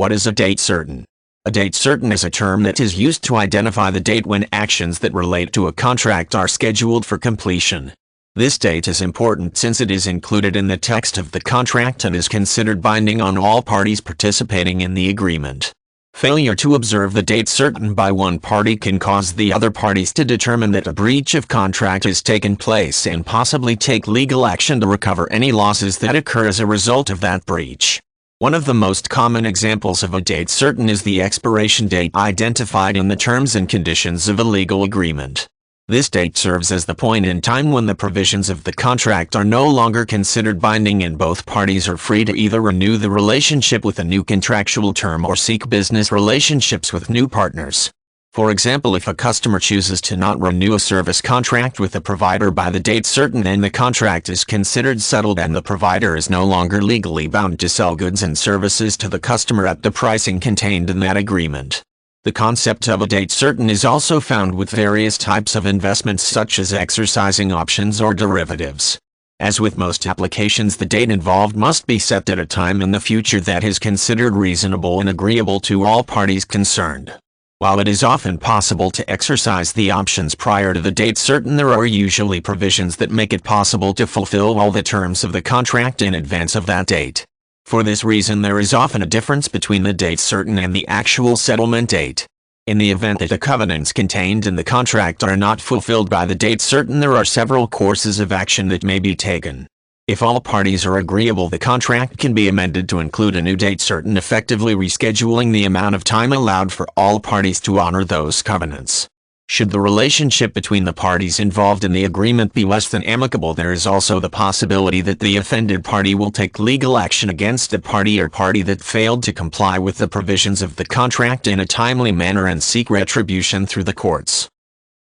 What is a date certain? A date certain is a term that is used to identify the date when actions that relate to a contract are scheduled for completion. This date is important since it is included in the text of the contract and is considered binding on all parties participating in the agreement. Failure to observe the date certain by one party can cause the other parties to determine that a breach of contract has taken place and possibly take legal action to recover any losses that occur as a result of that breach. One of the most common examples of a date certain is the expiration date identified in the terms and conditions of a legal agreement. This date serves as the point in time when the provisions of the contract are no longer considered binding and both parties are free to either renew the relationship with a new contractual term or seek business relationships with new partners. For example, if a customer chooses to not renew a service contract with a provider by the date certain, then the contract is considered settled and the provider is no longer legally bound to sell goods and services to the customer at the pricing contained in that agreement. The concept of a date certain is also found with various types of investments such as exercising options or derivatives. As with most applications, the date involved must be set at a time in the future that is considered reasonable and agreeable to all parties concerned. While it is often possible to exercise the options prior to the date certain, there are usually provisions that make it possible to fulfill all the terms of the contract in advance of that date. For this reason, there is often a difference between the date certain and the actual settlement date. In the event that the covenants contained in the contract are not fulfilled by the date certain, there are several courses of action that may be taken. If all parties are agreeable, the contract can be amended to include a new date certain, effectively rescheduling the amount of time allowed for all parties to honor those covenants. Should the relationship between the parties involved in the agreement be less than amicable, there is also the possibility that the offended party will take legal action against the party or party that failed to comply with the provisions of the contract in a timely manner and seek retribution through the courts.